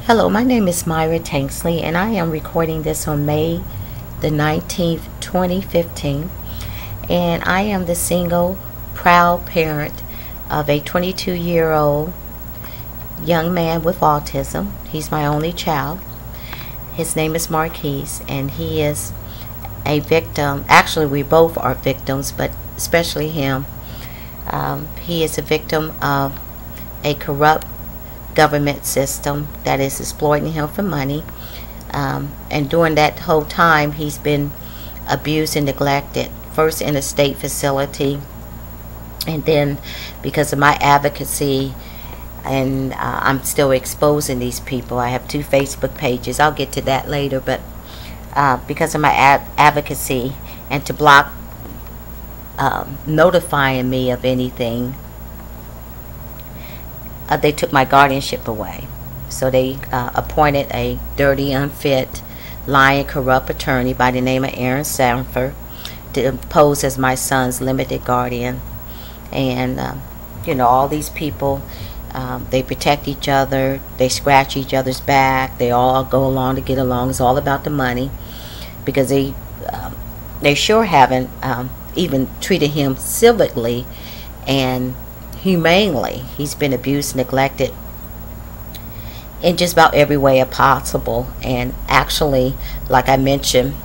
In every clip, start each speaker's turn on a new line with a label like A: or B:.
A: Hello, my name is Myra Tanksley, and I am recording this on May the 19th, 2015. And I am the single, proud parent of a 22-year-old young man with autism. He's my only child. His name is Marquise, and he is a victim. Actually, we both are victims, but especially him. He is a victim of a corrupt government system that is exploiting him for money, and during that whole time he's been abused and neglected, first in a state facility, and then because of my advocacy, and I'm still exposing these people. I have 2 Facebook pages. I'll get to that later, but because of my advocacy and to block notifying me of anything, they took my guardianship away. So they appointed a dirty, unfit, lying, corrupt attorney by the name of Aaron Sanford to pose as my son's limited guardian. And all these people, they protect each other, they scratch each other's back, they all go along to get along. It's all about the money, because they sure haven't even treated him civilly and humanely. He's been abused, neglected in just about every way possible. And actually, like I mentioned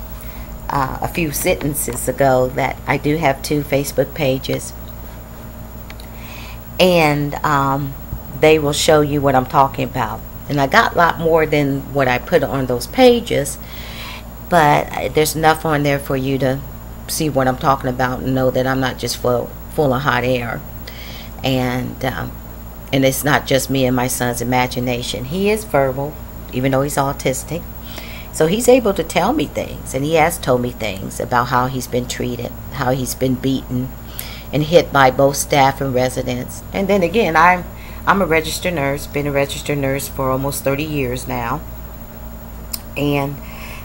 A: a few sentences ago, that I do have 2 Facebook pages, and they will show you what I'm talking about. And I got a lot more than what I put on those pages, but there's enough on there for you to see what I'm talking about and know that I'm not just full of hot air. And it's not just me and my son's imagination. He is verbal, even though he's autistic. So he's able to tell me things, and he has told me things about how he's been treated, how he's been beaten and hit by both staff and residents. And then again, I'm a registered nurse, been a registered nurse for almost 30 years now. And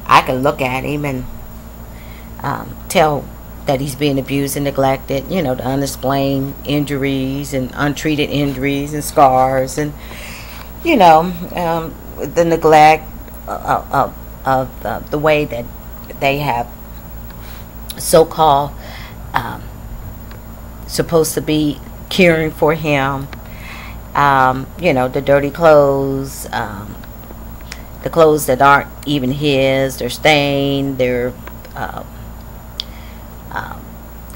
A: I can look at him and tell that he's being abused and neglected, the unexplained injuries and untreated injuries and scars, and the neglect of the way that they have so-called supposed to be caring for him. The dirty clothes, the clothes that aren't even his, they're stained, they're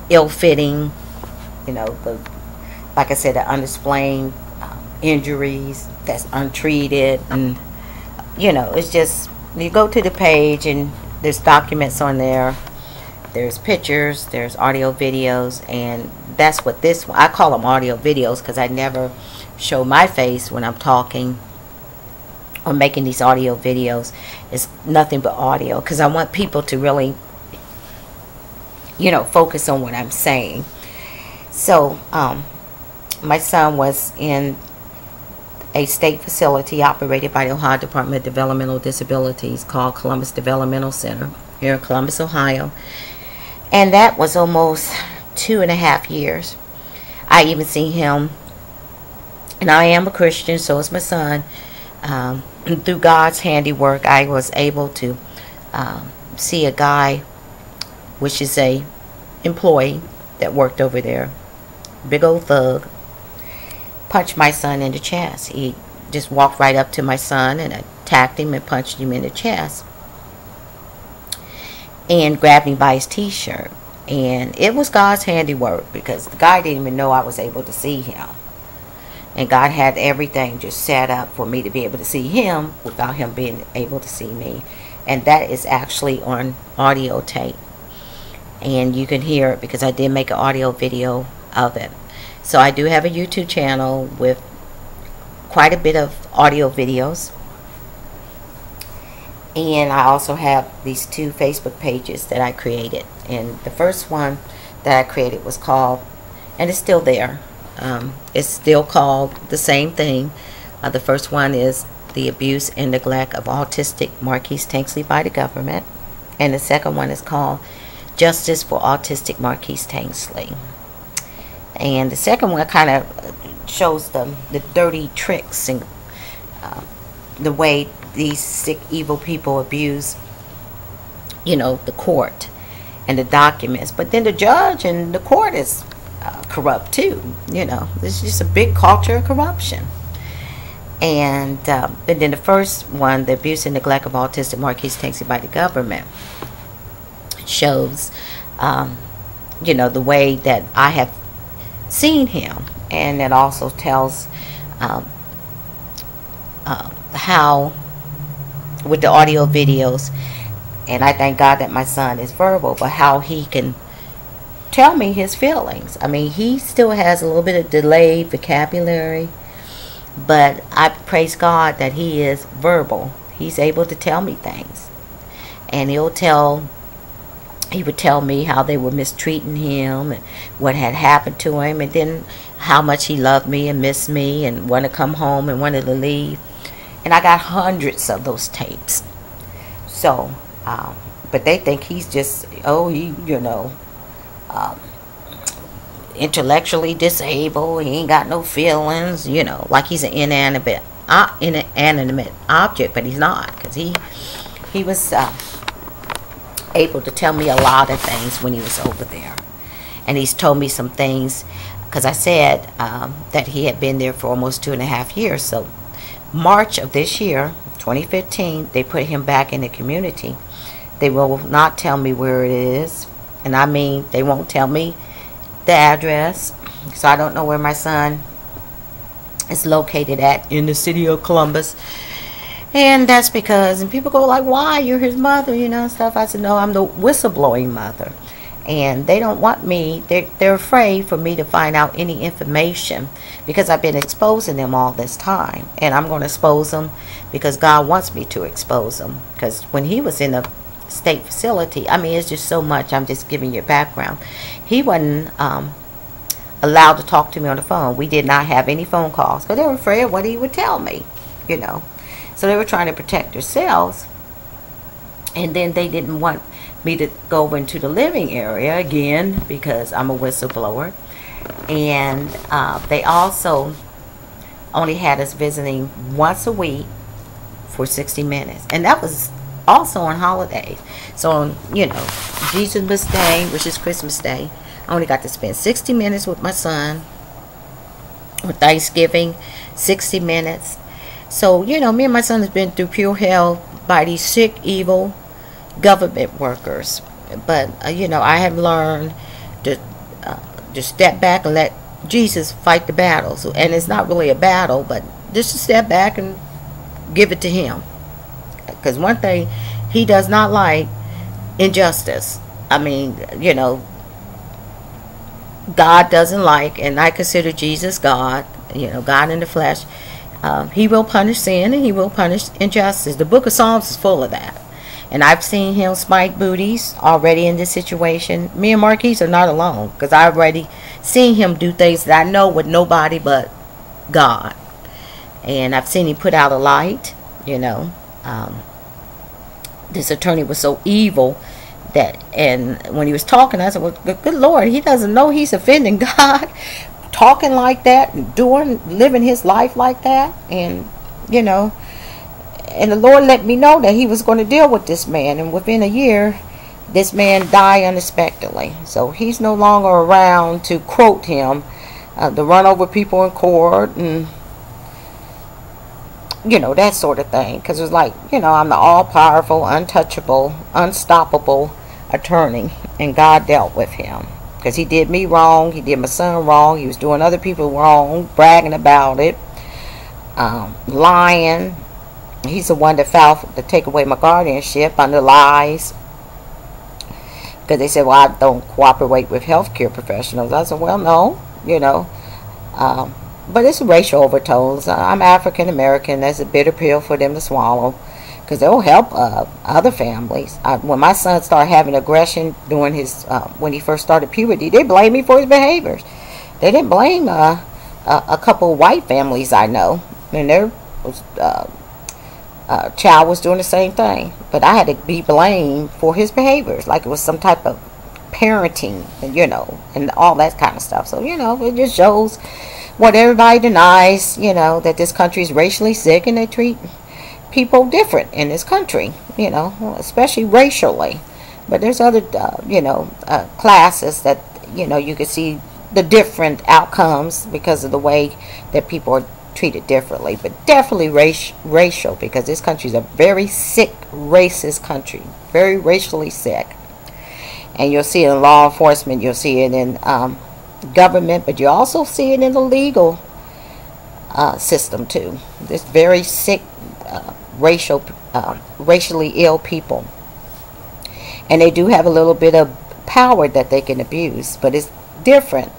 A: ill-fitting, like I said, the unexplained injuries that's untreated. And it's just, you go to the page and there's documents on there, there's pictures, there's audio videos, and that's what this one, I call them audio videos because I never show my face when I'm talking or making these audio videos. It's nothing but audio because I want people to really focus on what I'm saying. So my son was in a state facility operated by the Ohio Department of Developmental Disabilities called Columbus Developmental Center here in Columbus, Ohio. And that was almost 2.5 years. I even seen him, and I am a Christian, so is my son. Through God's handiwork, I was able to see a guy, which is a employee that worked over there, big old thug, punched my son in the chest. He just walked right up to my son and attacked him and punched him in the chest and grabbed him by his t-shirt. And it was God's handiwork because the guy didn't even know I was able to see him. And God had everything just set up for me to be able to see him without him being able to see me. And that is actually on audio tape. And you can hear it because I did make an audio video of it. So I do have a YouTube channel with quite a bit of audio videos. And I also have these 2 Facebook pages that I created. And the first one that I created was called, and it's still there, it's still called the same thing. The first one is The Abuse and Neglect of Autistic Marquise Tanksley by the Government. And the second one is called Justice for Autistic Marquise Tanksley. And the second one kind of shows the dirty tricks and the way these sick, evil people abuse, the court and the documents. But then the judge and the court is corrupt too. There's just a big culture of corruption. And then the first one, the abuse and neglect of autistic Marquise Tanksy by the government, shows, the way that I have seen him. And it also tells how, with the audio videos, and I thank God that my son is verbal, but how he can tell me his feelings. I mean, he still has a little bit of delayed vocabulary, but I praise God that he is verbal. He's able to tell me things. And he would tell me how they were mistreating him and what had happened to him, and then how much he loved me and missed me and wanted to come home and wanted to leave. And I got hundreds of those tapes. So, but they think he's just, intellectually disabled. He ain't got no feelings, like he's an inanimate object, but he's not, because he was able to tell me a lot of things when he was over there. And he's told me some things, because I said that he had been there for almost 2.5 years. So March of this year, 2015, they put him back in the community. They will not tell me where it is, and I mean, they won't tell me the address, so I don't know where my son is located at in the city of Columbus. And that's because, and people go like, why, you're his mother, stuff. I said, no, I'm the whistleblowing mother, and they don't want me, they're afraid for me to find out any information, because I've been exposing them all this time, and I'm going to expose them because God wants me to expose them. Because when he was in a state facility, I mean, it's just so much. I'm just giving you a background. He wasn't allowed to talk to me on the phone. We did not have any phone calls because they were afraid of what he would tell me, so they were trying to protect themselves. And then they didn't want me to go over into the living area again because I'm a whistleblower. And they also only had us visiting once a week for 60 minutes, and that was also on holidays. So on, Jesus Day, which is Christmas Day, I only got to spend 60 minutes with my son. On Thanksgiving, 60 minutes. So, me and my son has been through pure hell by these sick, evil government workers. But, I have learned to step back and let Jesus fight the battles. And it's not really a battle, but just to step back and give it to him. Because one thing he does not like, injustice. I mean, God doesn't like, and I consider Jesus God, God in the flesh. He will punish sin and he will punish injustice. The book of Psalms is full of that. And I've seen him smite booties already in this situation. Me and Marquise are not alone, because I've already seen him do things that I know with nobody but God. And I've seen him put out a light, this attorney was so evil that, and when he was talking, I said, well, good Lord, he doesn't know he's offending God, talking like that, and living his life like that. And and the Lord let me know that he was going to deal with this man, and within a year this man died unexpectedly. So he's no longer around to quote him, to run over people in court and that sort of thing. Because it was like, I'm the all-powerful, untouchable, unstoppable attorney, and God dealt with him. Because he did me wrong, he did my son wrong, he was doing other people wrong, bragging about it, lying. He's the one that filed to take away my guardianship under lies. Because they said, well, I don't cooperate with healthcare professionals. I said, well, no, but it's racial overtones. I'm African American. That's a bitter pill for them to swallow, because they'll help other families. When my son started having aggression during his when he first started puberty, they blamed me for his behaviors. They didn't blame a couple of white families I know, and their child was doing the same thing. But I had to be blamed for his behaviors, like it was some type of parenting, and all that kind of stuff. So it just shows what everybody denies, that this country is racially sick, and they treat people different in this country, you know, especially racially. But there's other, classes that, you can see the different outcomes because of the way that people are treated differently. But definitely racial, because this country is a very sick, racist country, very racially sick. And you'll see it in law enforcement, you'll see it in government, but you also see it in the legal system too. This very sick, racially ill people. And they do have a little bit of power that they can abuse, but it's different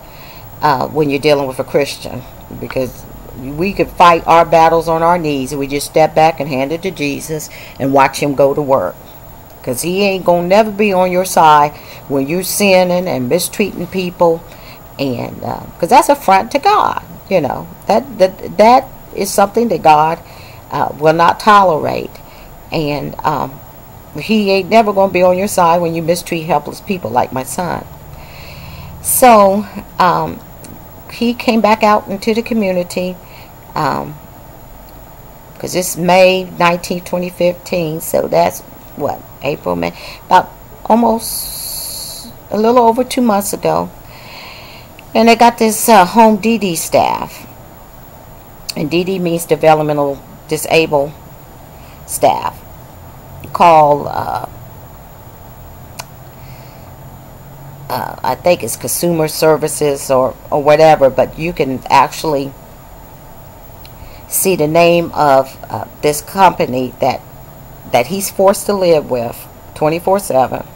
A: when you're dealing with a Christian, because we could fight our battles on our knees, and we just step back and hand it to Jesus and watch him go to work, because he ain't gonna never be on your side when you're sinning and mistreating people, and because that's affront to God. That is something that God will not tolerate, and he ain't never going to be on your side when you mistreat helpless people like my son. So he came back out into the community, because it's May 19th, 2015, so that's what, April, May, about almost a little over 2 months ago. And they got this home DD staff, and DD means developmental disabled staff, called I think it's consumer services or whatever, but you can actually see the name of this company that he's forced to live with 24/7.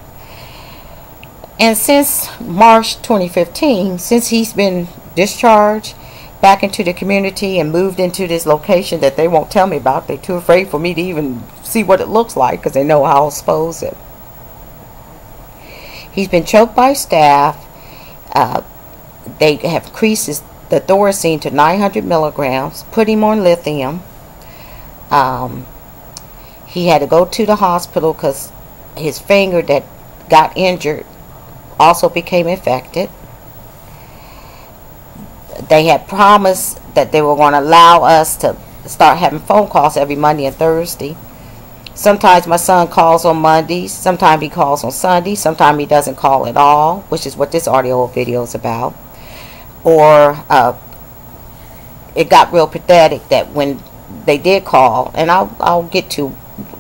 A: And since March 2015, since he's been discharged back into the community and moved into this location that they won't tell me about, they're too afraid for me to even see what it looks like, because they know how I'll expose it. He's been choked by staff. They have increased the thorazine to 900 milligrams, put him on lithium. He had to go to the hospital because his finger that got injured also became infected. They had promised that they were going to allow us to start having phone calls every Monday and Thursday. Sometimes my son calls on Mondays, sometimes he calls on Sundays, sometimes he doesn't call at all, which is what this audio video is about. Or it got real pathetic that when they did call, and I'll get to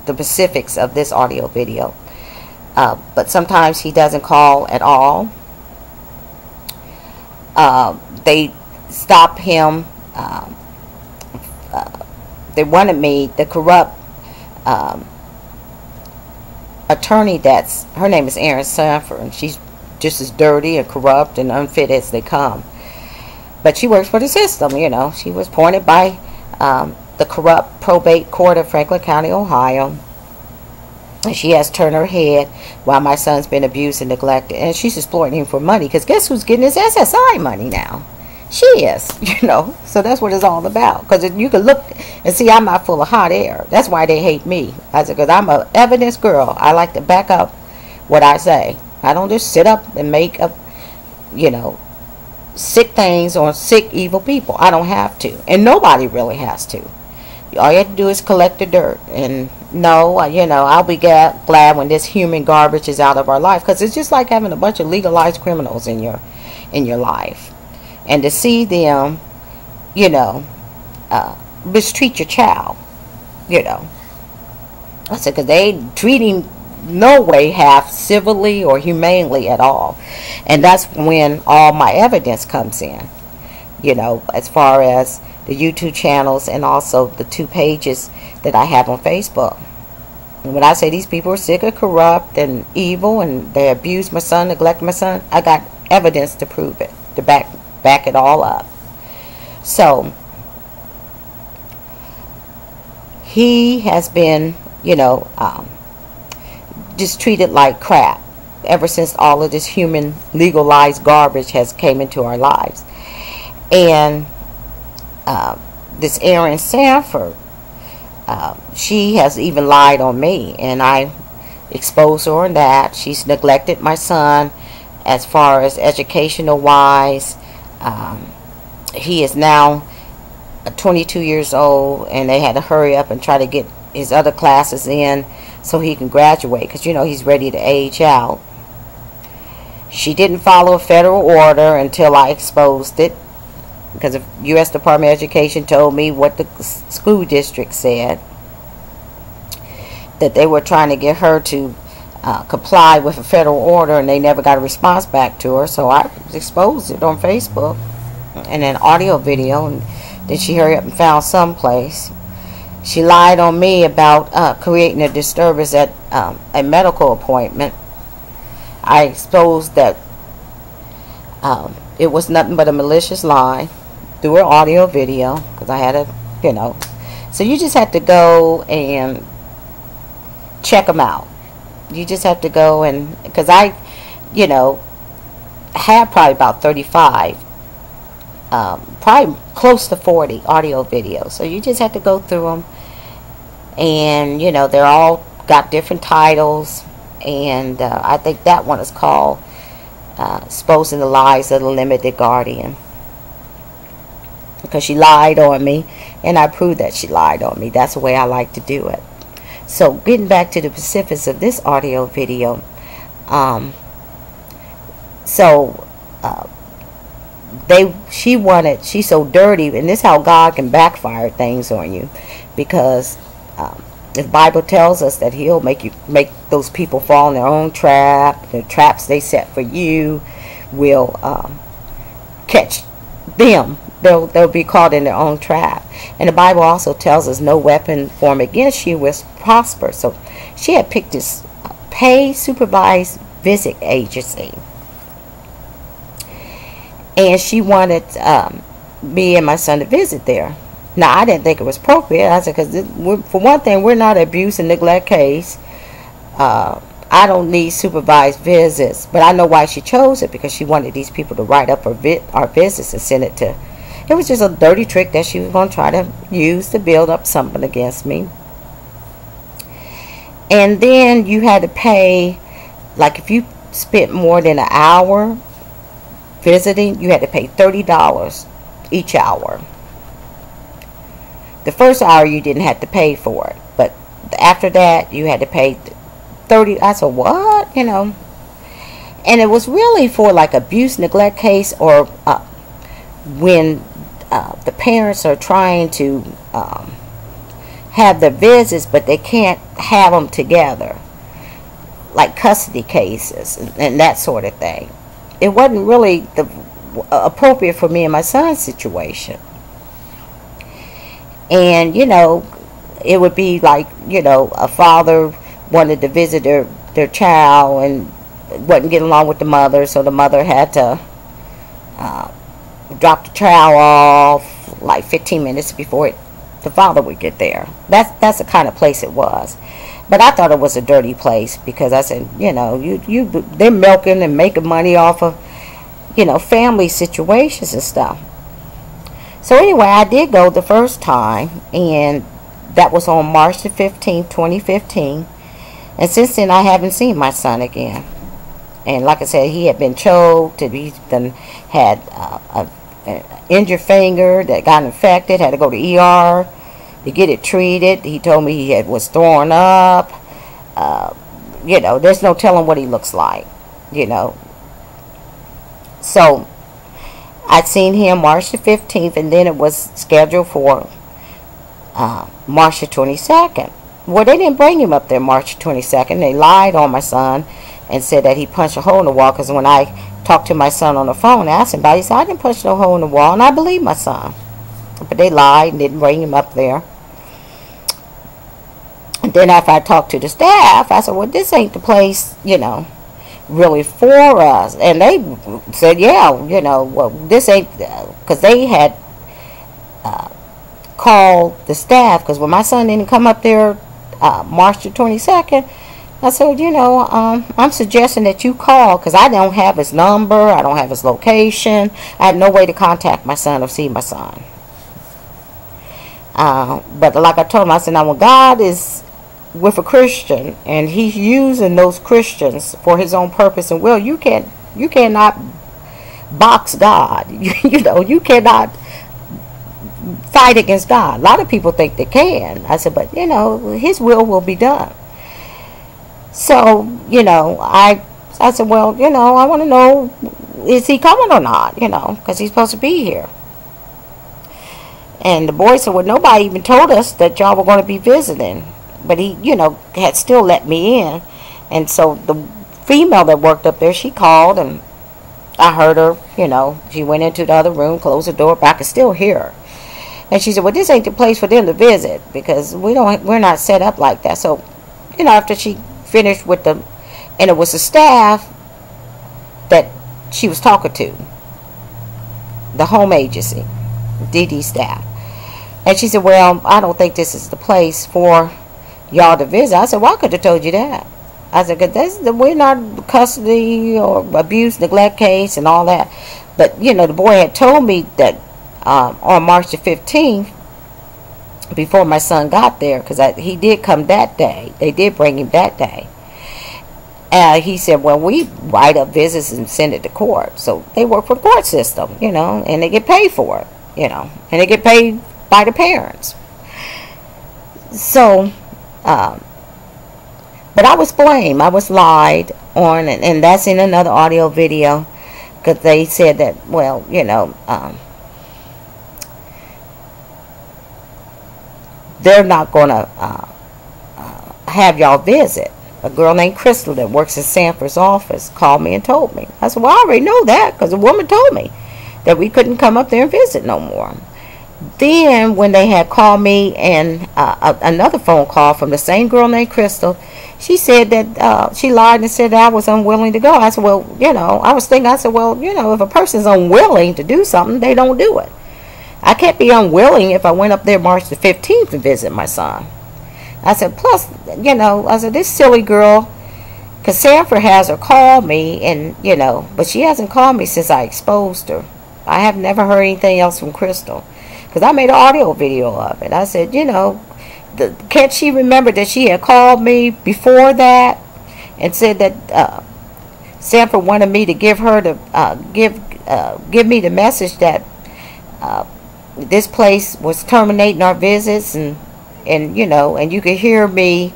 A: the specifics of this audio video, but sometimes he doesn't call at all. They stopped him. They wanted me, the corrupt attorney, her name is Erin Sanford, and she's just as dirty and corrupt and unfit as they come. But she works for the system, She was appointed by the corrupt probate court of Franklin County, Ohio. And she has turned her head while my son's been abused and neglected. And she's exploiting him for money, because guess who's getting his SSI money now? She is, So that's what it's all about. Because you can look and see I'm not full of hot air. That's why they hate me. I said, because I'm an evidence girl. I like to back up what I say. I don't just sit up and make up, sick things on sick, evil people. I don't have to. And nobody really has to. All you have to do is collect the dirt. And no, I'll be glad when this human garbage is out of our life. Because it's just like having a bunch of legalized criminals in your life. And to see them, mistreat your child, I said, because they ain't treating no way half civilly or humanely at all. And that's when all my evidence comes in, as far as the YouTube channels and also the 2 pages that I have on Facebook. And when I say these people are sick and corrupt and evil and they abuse my son, neglect my son, I got evidence to prove it, to back it all up. So he has been, just treated like crap ever since all of this human legalized garbage has came into our lives. And this Erin Sanford, she has even lied on me, and I exposed her on that. She's neglected my son as far as educational wise. He is now 22 years old, and they had to hurry up and try to get his other classes in so he can graduate, because you know he's ready to age out. She didn't follow a federal order until I exposed it, because the U.S. Department of Education told me what the school district said, that they were trying to get her to comply with a federal order, and they never got a response back to her. So I exposed it on Facebook and an audio video, and then she hurried up and found someplace. She lied on me about creating a disturbance at a medical appointment. I exposed that it was nothing but a malicious lie through her audio video, because I had a, you know. So you just have to go and check them out. You just have to go and, because I, you know, had probably about 35, probably close to 40 audio videos. So you just have to go through them, and you know, they're all got different titles, and I think that one is called Exposing the Lies of the Limited Guardian, because she lied on me, and I proved that she lied on me. That's the way I like to do it. So getting back to the specifics of this audio video, she's so dirty, and this is how God can backfire things on you, because the Bible tells us that He'll make those people fall in their own trap. The traps they set for you will catch them. They'll be caught in their own trap. And the Bible also tells us no weapon formed against you will prosper. So she had picked this paid supervised visit agency, and she wanted me and my son to visit there. Now, I didn't think it was appropriate. I said, because for one thing, we're not an abuse and neglect case. I don't need supervised visits. But I know why she chose it, because she wanted these people to write up our visits and send it to. It was just a dirty trick that she was going to try to use to build up something against me. And then you had to pay, like if you spent more than an hour visiting, you had to pay $30 each hour. The first hour you didn't have to pay for it, but after that you had to pay $30. I said, what? You know. And it was really for like abuse, neglect case, or when the parents are trying to have the visits, but they can't have them together, like custody cases and that sort of thing. It wasn't really appropriate for me and my son's situation. And you know, it would be like, you know, a father wanted to visit their child and wasn't getting along with the mother, so the mother had to drop the child off like 15 minutes before the father would get there. That's the kind of place it was. But I thought it was a dirty place, because I said, you know, they're milking and making money off of, you know, family situations and stuff. So anyway, I did go the first time, and that was on March the 15th, 2015. And since then, I haven't seen my son again. And like I said, he had been choked, he's been had an injured finger that got infected, had to go to ER to get it treated. He told me he was throwing up. You know, there's no telling what he looks like, you know. So I'd seen him March the 15th, and then it was scheduled for March the 22nd. Well, they didn't bring him up there March 22nd. They lied on my son and said that he punched a hole in the wall, because when I talked to my son on the phone, I asked him about it, he said, I didn't punch no hole in the wall, and I believe my son. But they lied and didn't bring him up there. And then after I talked to the staff, I said, well, this ain't the place, you know, really for us. And they said, yeah, you know, well, this ain't, because they had called the staff, because when my son didn't come up there March the 22nd, I said, you know, I'm suggesting that you call, because I don't have his number, I don't have his location, I have no way to contact my son or see my son. But like I told him, I said, now when God is with a Christian and He's using those Christians for His own purpose and will, you cannot box God. You know, you cannot fight against God. A lot of people think they can. I said, but, you know, his will be done. So, you know, I said, well, you know, I want to know, is he coming or not, you know, because he's supposed to be here. And the boy said, well, nobody even told us that y'all were going to be visiting. But he, you know, had still let me in. And so the female that worked up there, she called, and I heard her, you know, she went into the other room, closed the door, but I could still hear her. And she said, well, this ain't the place for them to visit, because we're not set up like that. So, you know, after she finished with the, and it was the staff that she was talking to, the home agency, DD staff. And she said, well, I don't think this is the place for y'all to visit. I said, well, I could have told you that. I said, because we're not custody or abuse, neglect case and all that. But, you know, the boy had told me that on March the 15th, before my son got there, because he did come that day. They did bring him that day. He said, well, we write up visits and send it to court. So they work for the court system, you know, and they get paid for it, you know, and they get paid by the parents. So, but I was blamed. I was lied on, and that's in another audio video, because they said that, well, you know, they're not going to have y'all visit. A girl named Crystal that works in Sanford's office called me and told me. I said, well, I already know that, because a woman told me that we couldn't come up there and visit no more. Then when they had called me, and another phone call from the same girl named Crystal, she said that she lied and said that I was unwilling to go. I said, well, you know, I said, well, you know, if a person's unwilling to do something, they don't do it. I can't be unwilling if I went up there March the 15th to visit my son. I said, plus, you know, I said, this silly girl, because Sanford has her call me, and, you know, but she hasn't called me since I exposed her. I have never heard anything else from Crystal, because I made an audio video of it. I said, you know, can't she remember that she had called me before that and said that Sanford wanted me to give her the give me the message that this place was terminating our visits, and you know, and you could hear me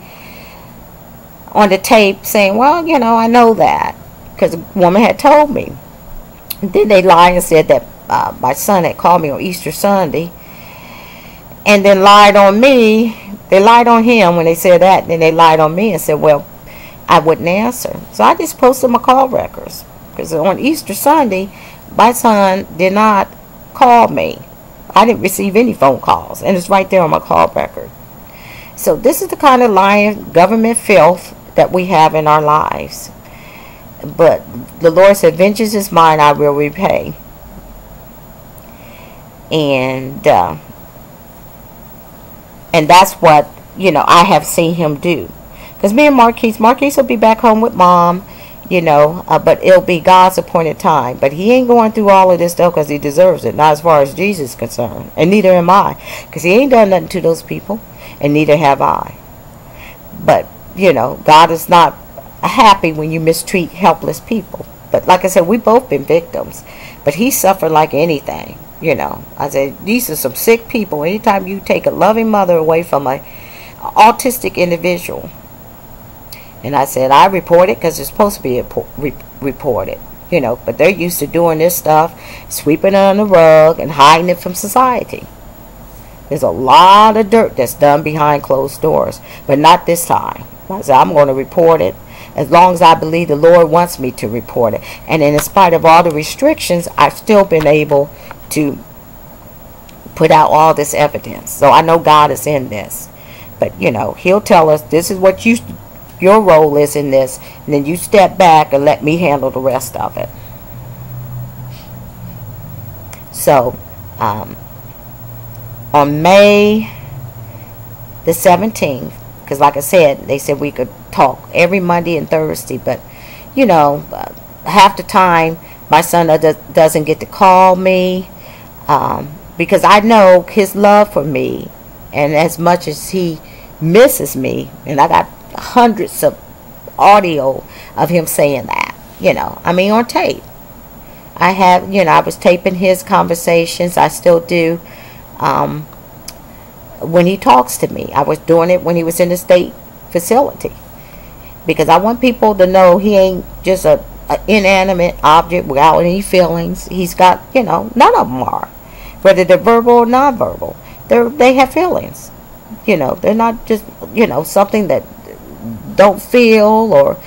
A: on the tape saying, well, you know, I know that, because the woman had told me. And then they lied and said that my son had called me on Easter Sunday, and then lied on me. They lied on him when they said that, and then they lied on me and said, well, I wouldn't answer. So I just posted my call records, because on Easter Sunday, my son did not call me. I didn't receive any phone calls, and it's right there on my call record. So this is the kind of lying government filth that we have in our lives. But the Lord said, vengeance is mine, I will repay. And that's what, you know, I have seen him do. Because me and Marquise will be back home with mom, you know, but it'll be God's appointed time. But he ain't going through all of this stuff because he deserves it, not as far as Jesus is concerned. And neither am I, because he ain't done nothing to those people, and neither have I. But, you know, God is not happy when you mistreat helpless people. But like I said, we both been victims, but he suffered like anything, you know. I said, these are some sick people. Anytime you take a loving mother away from an autistic individual. And I said, I report it because it's supposed to be reported, you know, but they're used to doing this stuff, sweeping it under the rug and hiding it from society. There's a lot of dirt that's done behind closed doors, but not this time. I said, I'm going to report it as long as I believe the Lord wants me to report it. And in spite of all the restrictions, I've still been able to put out all this evidence. So I know God is in this. But, you know, he'll tell us, this is what your role is in this, and then you step back and let me handle the rest of it. So, on May the 17th, because like I said, they said we could talk every Monday and Thursday, but, you know, half the time my son doesn't get to call me, because I know his love for me, and as much as he misses me, and I got hundreds of audio of him saying that, you know, I mean, on tape. I have, you know, I was taping his conversations, I still do, when he talks to me. I was doing it when he was in the state facility, because I want people to know he ain't just a inanimate object without any feelings. He's got, none of them are, whether they're verbal or nonverbal. They have feelings. They're not just, something that don't feel or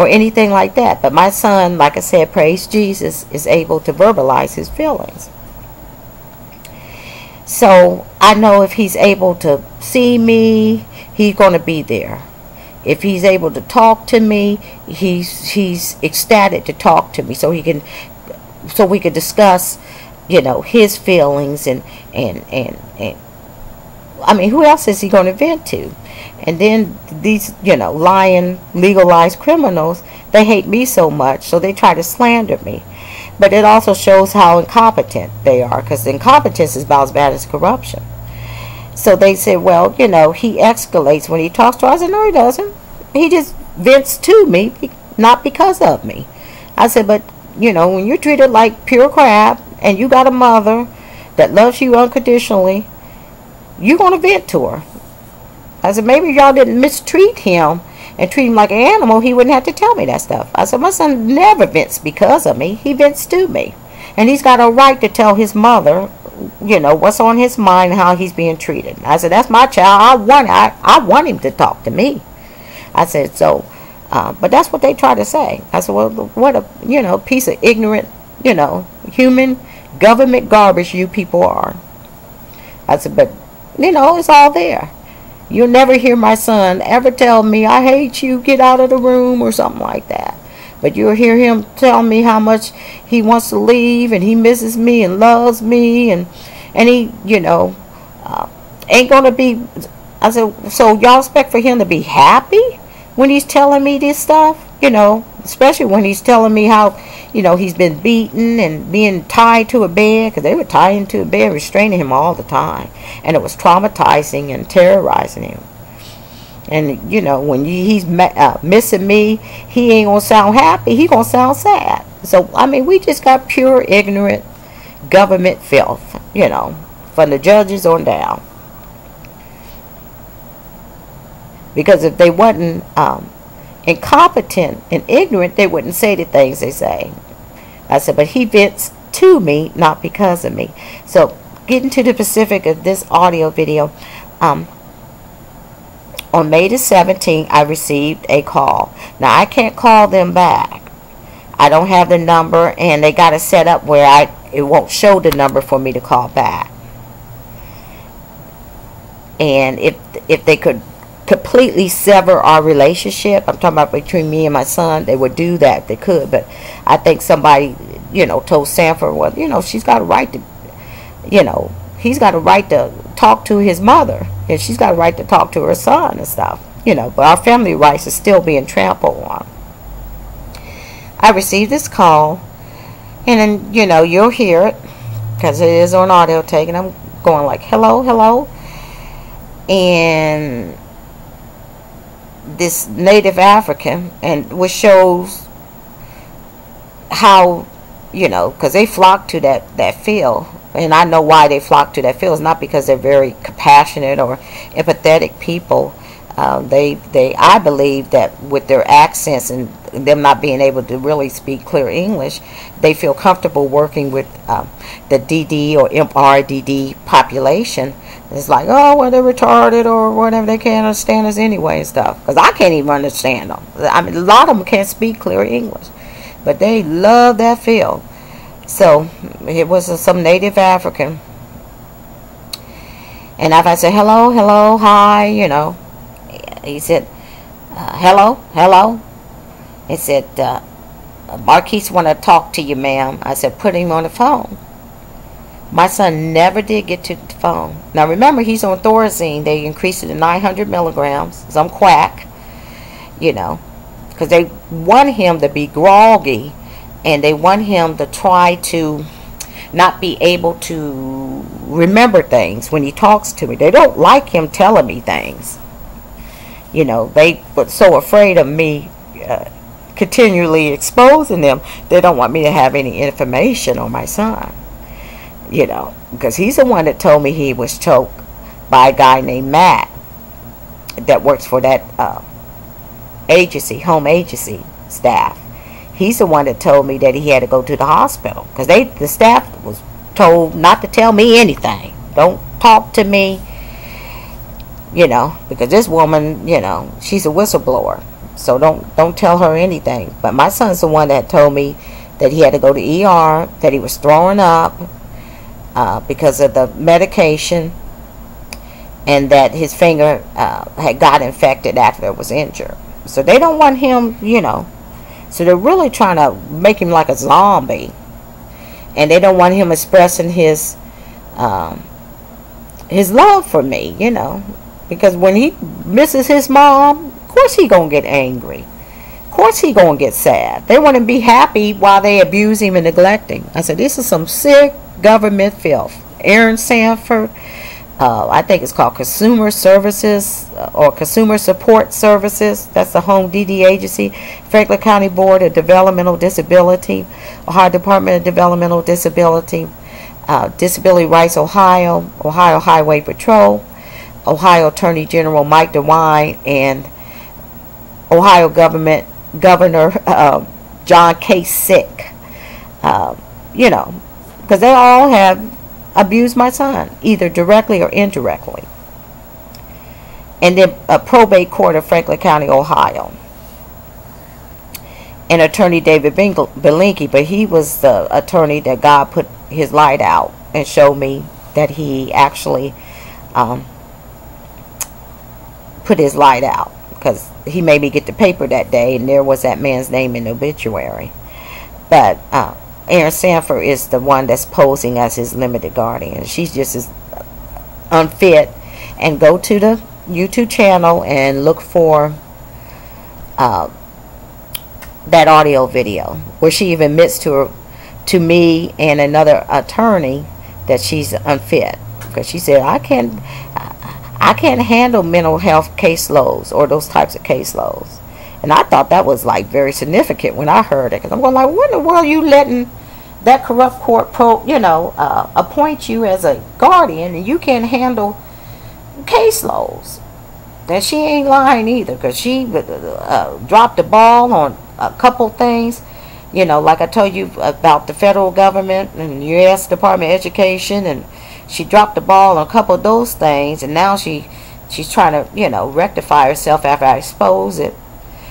A: anything like that. But my son, like I said, praise Jesus, is able to verbalize his feelings. So I know if he's able to see me, he's going to be there. If he's able to talk to me, he's ecstatic to talk to me, so we can discuss, his feelings and I mean, who else is he going to vent to? And then these, lying, legalized criminals, they hate me so much, so they try to slander me. But it also shows how incompetent they are, because incompetence is about as bad as corruption. So they said, well, he escalates when he talks to us. I said, no, he doesn't. He just vents to me, not because of me. I said, but, when you're treated like pure crap, and you got a mother that loves you unconditionally, you're going to vent to her. I said, maybe y'all didn't mistreat him and treat him like an animal, he wouldn't have to tell me that stuff. I said, my son never vents because of me. He vents to me. And he's got a right to tell his mother, what's on his mind and how he's being treated. I said, that's my child. I want him to talk to me. I said, so, but that's what they try to say. I said, well, what a, piece of ignorant, human government garbage you people are. I said, but, it's all there. You'll never hear my son ever tell me, I hate you, get out of the room, or something like that. But you'll hear him tell me how much he wants to leave, and he misses me and loves me, and he, ain't going to be. I said, so y'all expect for him to be happy when he's telling me this stuff? Especially when he's telling me how, he's been beaten and being tied to a bed, because they were tying him to a bed, restraining him all the time. And it was traumatizing and terrorizing him. And, when he's missing me, he ain't going to sound happy. He going to sound sad. So, I mean, we just got pure, ignorant government filth, from the judges on down. Because if they wasn't incompetent and ignorant, they wouldn't say the things they say. I said, but he vents to me, not because of me. So, getting to the specific of this audio video, on May the 17th, I received a call. Now, I can't call them back. I don't have the number, and they got it set up where it won't show the number for me to call back. And if they could completely sever our relationship, I'm talking about between me and my son, they would do that if they could. But I think somebody, told Sanford, well, she's got a right to, he's got a right to talk to his mother, and she's got a right to talk to her son and stuff, but our family rights are still being trampled on. I received this call, and then, you'll hear it, because it is on audio tape, and I'm going like, hello, hello, and this native African, and which shows how, because they flock to that field, and I know why they flock to that field. It's not because they're very compassionate or empathetic people. I believe that with their accents and them not being able to really speak clear English, they feel comfortable working with the DD or MRDD population. It's like, oh, well, they're retarded or whatever. They can't understand us anyway and stuff. Because I can't even understand them. I mean, a lot of them can't speak clear English. But they love that field. So, it was some native African. And if I said, hello, hello, hi, he said, hello, hello. He said, Marquise want to talk to you, ma'am. I said, put him on the phone. My son never did get to the phone. Now remember, he's on thorazine. They increased it to 900 milligrams. Some quack, because they want him to be groggy, and they want him to try to not be able to remember things when he talks to me. They don't like him telling me things. They were so afraid of me continually exposing them. They don't want me to have any information on my son. you know, because he's the one that told me he was choked by a guy named Matt that works for that agency, home agency staff. He's the one that told me that he had to go to the hospital because the staff was told not to tell me anything. Don't talk to me, you know, because this woman, you know, she's a whistleblower. So don't tell her anything. But my son's the one that told me that he had to go to ER, that he was throwing up because of the medication, and that his finger had got infected after it was injured. So they don't want him, you know. So they're really trying to make him like a zombie. And they don't want him expressing his love for me, you know. Because when he misses his mom, of course he gonna get angry. Of course he gonna get sad. They want him to be happy while they abuse him and neglect him. I said, this is some sick government filth. Aaron Sanford, I think it's called Consumer Services or Consumer Support Services. That's the home DD agency. Franklin County Board of Developmental Disability, Ohio Department of Developmental Disability, Disability Rights Ohio, Ohio Highway Patrol, Ohio Attorney General Mike DeWine, and Ohio Governor John Kasich. You know, because they all have abused my son, either directly or indirectly. And then a probate court of Franklin County, Ohio. And Attorney David Belinky, but he was the attorney that God put his light out and showed me that he actually put his light out, because he made me get the paper that day and there was that man's name in the obituary. But Aaron Sanford is the one that's posing as his limited guardian. She's just as unfit. And go to the YouTube channel and look for that audio video where she even admits to me and another attorney that she's unfit, because she said, I can't handle mental health caseloads or those types of caseloads. And I thought that was like very significant when I heard it, because I'm going like, what in the world are you letting that corrupt court appoint you as a guardian and you can't handle caseloads? And she ain't lying either, because she dropped the ball on a couple things. You know, like I told you about the federal government and U.S. Department of Education, and she dropped the ball on a couple of those things, and now she's trying to, you know, rectify herself after I expose it.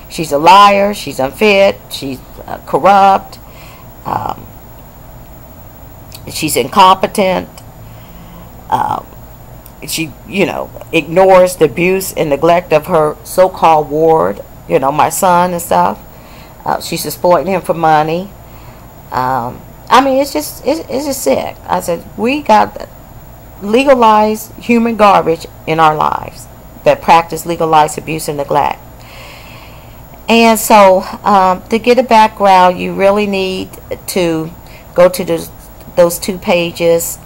A: She's a liar, she's unfit, she's corrupt, she's incompetent, she, you know, ignores the abuse and neglect of her so-called ward, you know, my son and stuff. She's exploiting him for money. I mean, it's just sick. I said, we got legalized human garbage in our lives that practice legalized abuse and neglect. And so to get a background, you really need to go to those 2 pages.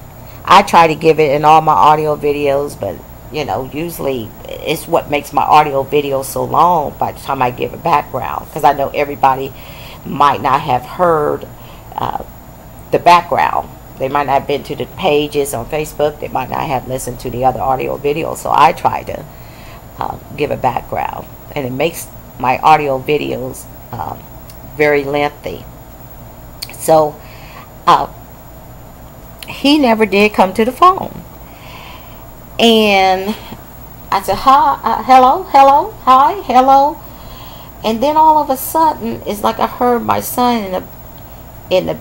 A: I try to give it in all my audio videos, but you know, usually it's what makes my audio videos so long by the time I give a background, because I know everybody might not have heard the background. They might not have been to the pages on Facebook. They might not have listened to the other audio videos. So I try to give a background, and it makes my audio videos very lengthy. So he never did come to the phone. And I said, hi, hello, hi, hello. And then all of a sudden, it's like I heard my son in the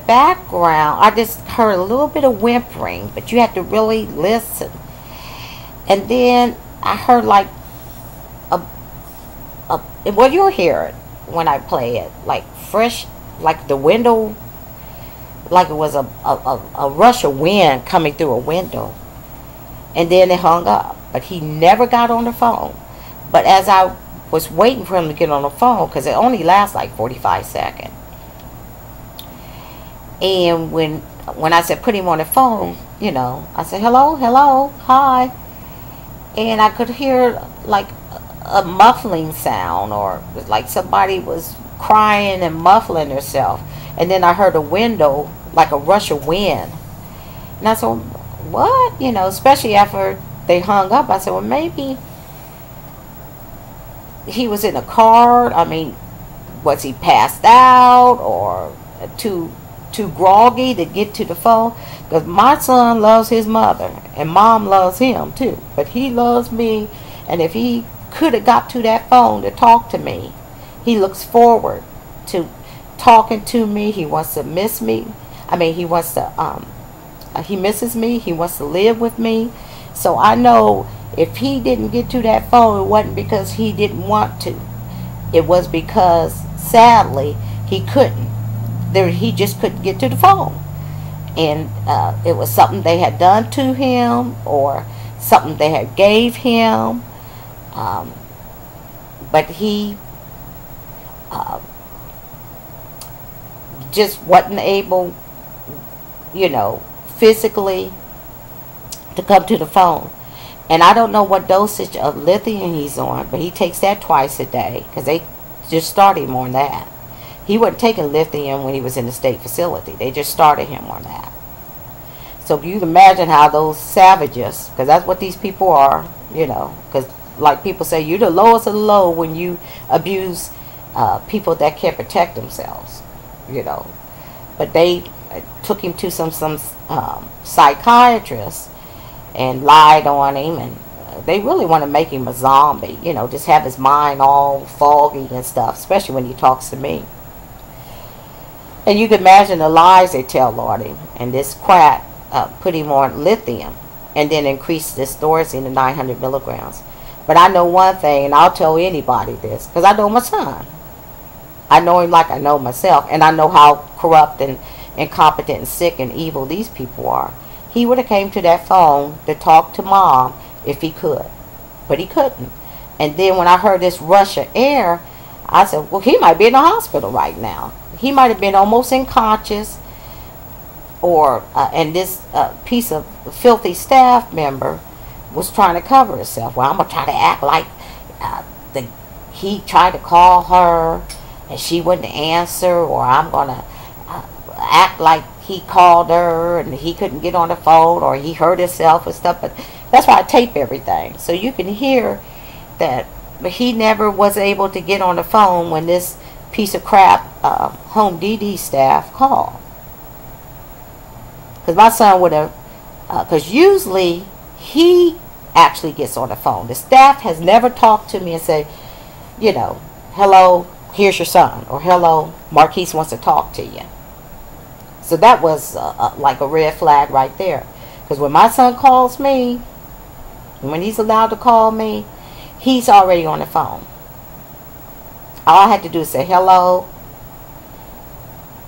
A: background. I just heard a little bit of whimpering, but you have to really listen. And then I heard like well, you'll hear it when I play it, like fresh, like the window, like it was a rush of wind coming through a window. And then it hung up. But he never got on the phone. But as I was waiting for him to get on the phone, because it only lasts like 45 seconds. And when I said put him on the phone, you know, I said, hello, hi. And I could hear like a muffling sound, or like somebody was crying and muffling herself. And then I heard a window, like a rush of wind And I said, what? You know, especially after they hung up. I said, well, maybe he was in a car. I mean, was he passed out or too groggy to get to the phone? Because my son loves his mother and mom loves him too, but he loves me. And if he could have got to that phone to talk to me, he looks forward to talking to me. He wants to miss me. I mean, he wants to he misses me. He wants to live with me. So I know if he didn't get to that phone, it wasn't because he didn't want to. It was because, sadly, he couldn't. He just couldn't get to the phone. And it was something they had done to him or something they had gave him. But he just wasn't able, you know, physically to come to the phone. And I don't know what dosage of lithium he's on, but he takes that twice a day because they just started him on that. He wasn't taking lithium when he was in the state facility. They just started him on that. So you can imagine how those savages, because that's what these people are, you know, because like people say, you're the lowest of the low when you abuse people that can't protect themselves, you know. But they took him to some psychiatrist and lied on him, and they really want to make him a zombie, you know, just have his mind all foggy and stuff, especially when he talks to me. And you can imagine the lies they tell on him. And this quack put him on lithium and then increased this thorazine to 900 milligrams. But I know one thing, and I'll tell anybody this, because I know my son. I know him like I know myself, and I know how corrupt and incompetent and sick and evil these people are. He would have came to that phone to talk to mom if he could, but he couldn't. And then when I heard this rush of air, I said, well, he might be in the hospital right now. He might have been almost unconscious, or and this piece of filthy staff member was trying to cover herself. Well, I'm going to try to act like he tried to call her and she wouldn't answer, or I'm going to act like he called her and he couldn't get on the phone, or he hurt himself and stuff. But that's why I tape everything, so you can hear that he never was able to get on the phone when this piece of crap home DD staff called. Because my son would have, because usually he actually gets on the phone. The staff has never talked to me and said, you know, hello, here's your son, or hello, Marquise wants to talk to you. So that was like a red flag right there. Because when my son calls me, when he's allowed to call me, he's already on the phone. All I had to do is say hello,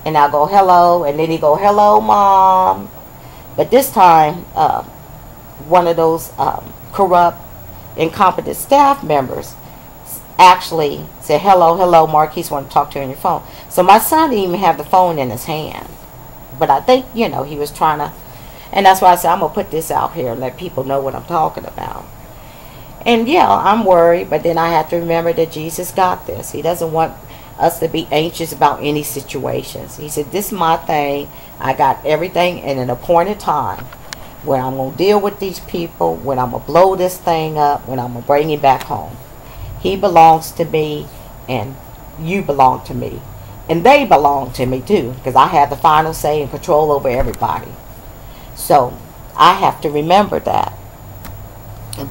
A: and I'll go hello, and then he go hello, mom. But this time, one of those corrupt, incompetent staff members actually said, hello, Marquise want to talk to you on your phone. So my son didn't even have the phone in his hand. But I think, you know, he was trying to, and that's why I said I'm going to put this out here and let people know what I'm talking about. And yeah, I'm worried, but then I have to remember that Jesus got this. He doesn't want us to be anxious about any situations. He said, this is my thing. I got everything in an appointed time when I'm going to deal with these people, when I'm going to blow this thing up, when I'm going to bring him back home. He belongs to me, and you belong to me. And they belong to me too, because I have the final say and control over everybody. So I have to remember that.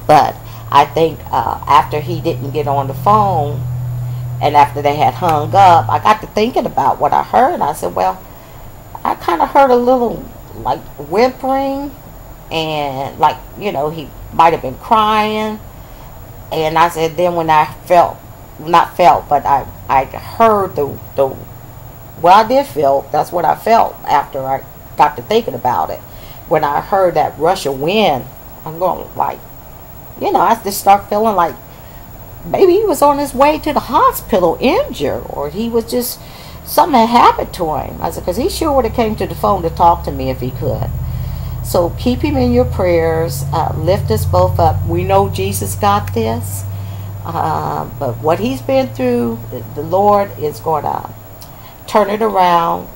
A: But I think after he didn't get on the phone, and after they had hung up, I got to thinking about what I heard. I said, well, I kind of heard a little like whimpering, and like, you know, he might have been crying. And I said, then when I felt, not felt, but I heard well, I did feel, that's what I felt after I got to thinking about it. When I heard that rush of wind, I'm going like, you know, I just start feeling like maybe he was on his way to the hospital injured, or he was just, something had happened to him. I said, because he sure would have came to the phone to talk to me if he could. So keep him in your prayers. Lift us both up. We know Jesus got this. But what he's been through, the Lord is going to turn it around.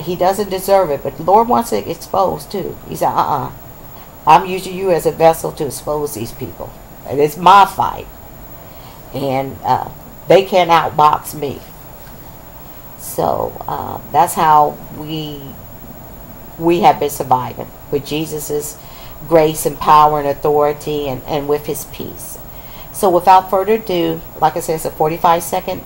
A: He doesn't deserve it, but the Lord wants it exposed too. He said, I'm using you as a vessel to expose these people. And it's my fight. And they can't outbox me. So that's how we have been surviving, with Jesus's grace and power and authority, and with his peace. So without further ado, like I said, it's a 45-second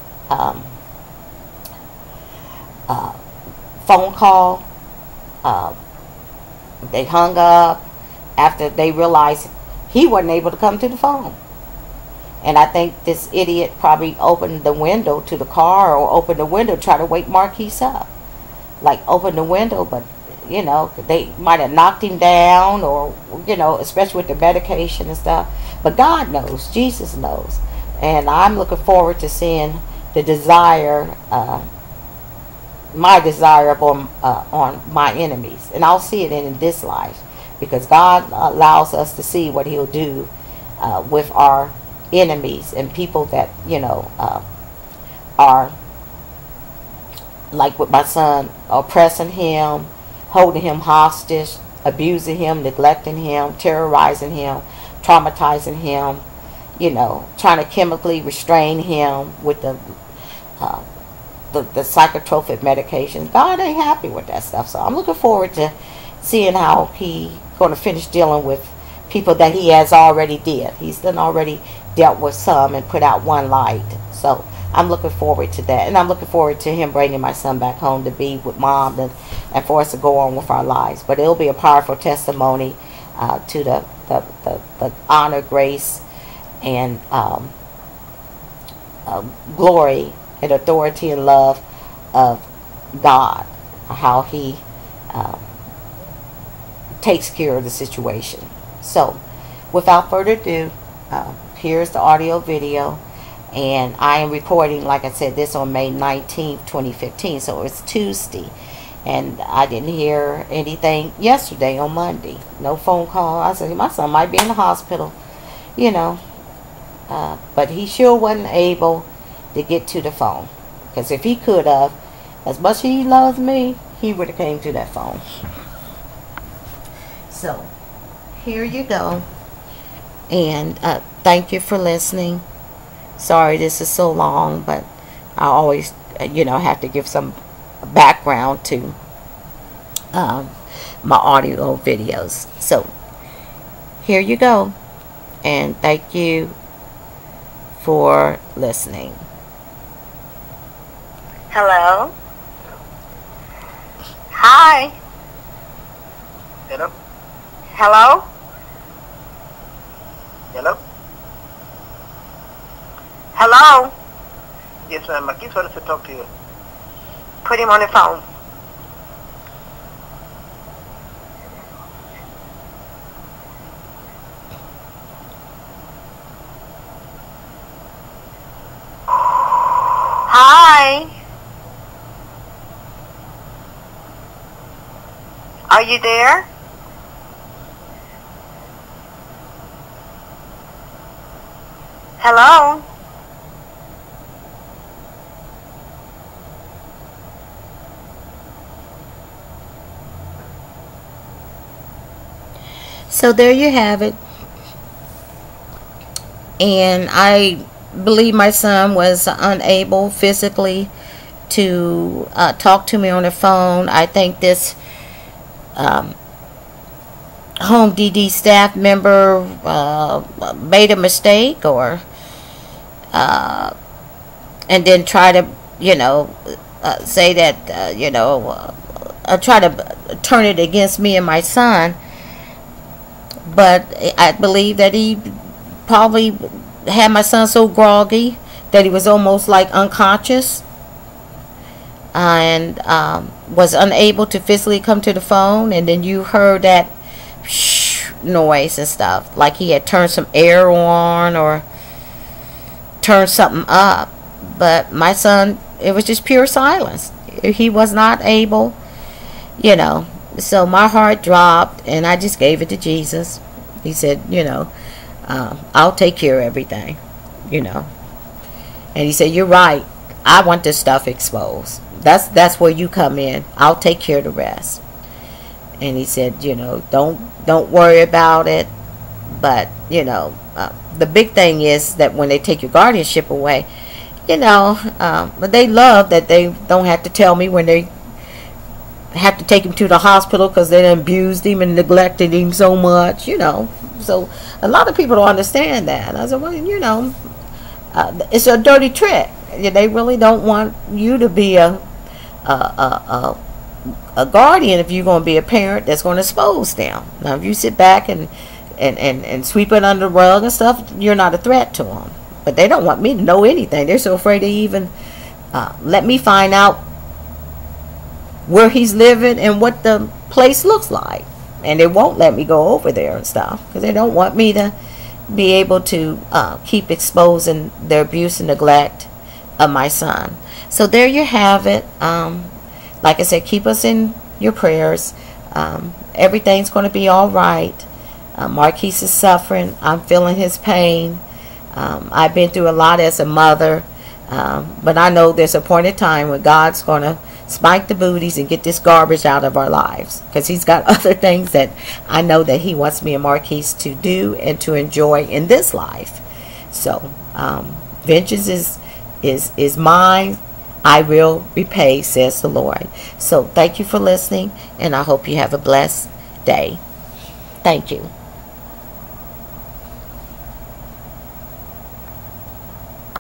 A: phone call. They hung up after they realized he wasn't able to come to the phone. And I think this idiot probably opened the window to the car, or opened the window to try to wake Marquise up. Like, open the window, but you know, they might have knocked him down, or, you know, especially with the medication and stuff. But God knows, Jesus knows. And I'm looking forward to seeing the desire, my desire on my enemies. And I'll see it in this life, because God allows us to see what he'll do with our enemies and people that, you know, are, like with my son, oppressing him, holding him hostage, abusing him, neglecting him, terrorizing him, traumatizing him, you know, trying to chemically restrain him with the psychotropic medications. God ain't happy with that stuff. So I'm looking forward to seeing how he going to finish dealing with people that he has already did. He's done already dealt with some and put out one light. So I'm looking forward to that. And I'm looking forward to him bringing my son back home to be with mom, and for us to go on with our lives. But it'll be a powerful testimony to the honor, grace, and glory and authority and love of God. How he takes care of the situation. So without further ado, here's the audio video. And I am recording, like I said, this on May 19th, 2015. So it's Tuesday. And I didn't hear anything yesterday on Monday. No phone call. I said, my son might be in the hospital, you know. But he sure wasn't able to get to the phone. Because if he could have, as much as he loves me, he would have came to that phone. So, here you go. And thank you for listening. Sorry this is so long, but I always, you know, have to give some background to my audio videos. So, here you go. And thank you for listening.
B: Hello? Hi?
C: Hello?
B: Hello?
C: Hello?
B: Hello?
C: Yes, ma'am. Marquise wanted to talk to you.
B: Put him on the phone. Hi? Are you there? Hello?
A: So there you have it. And I believe my son was unable physically to talk to me on the phone. I think this home DD staff member made a mistake, or and then try to, you know, say that, you know, try to turn it against me and my son. But I believe that he probably had my son so groggy that he was almost like unconscious, and was unable to physically come to the phone. And then you heard that shh noise and stuff, like he had turned some air on or turned something up. But my son, it was just pure silence. He was not able, you know. So my heart dropped, and I just gave it to Jesus. He said, you know, I'll take care of everything, you know. And he said, you're right. I want this stuff exposed. that's where you come in. I'll take care of the rest. And he said, don't worry about it. But the big thing is that when they take your guardianship away, but they love that they don't have to tell me when they have to take him to the hospital because they done abused him and neglected him so much. So a lot of people don't understand that. I said, well, it's a dirty trick. They really don't want you to be a guardian if you're going to be a parent that's going to expose them. Now, if you sit back and sweep it under the rug and stuff, you're not a threat to them. But they don't want me to know anything. They're so afraid to even let me find out where he's living and what the place looks like. And they won't let me go over there and stuff because they don't want me to be able to keep exposing their abuse and neglect of my son. So there you have it. Like I said, keep us in your prayers. Everything's going to be all right. Marquise is suffering. I'm feeling his pain. I've been through a lot as a mother. But I know there's a point in time when God's going to spike the booties and get this garbage out of our lives. Because he's got other things that I know that he wants me and Marquise to do and to enjoy in this life. So, vengeance is mine. I will repay, says the Lord. So thank you for listening, and I hope you have a blessed day. Thank you.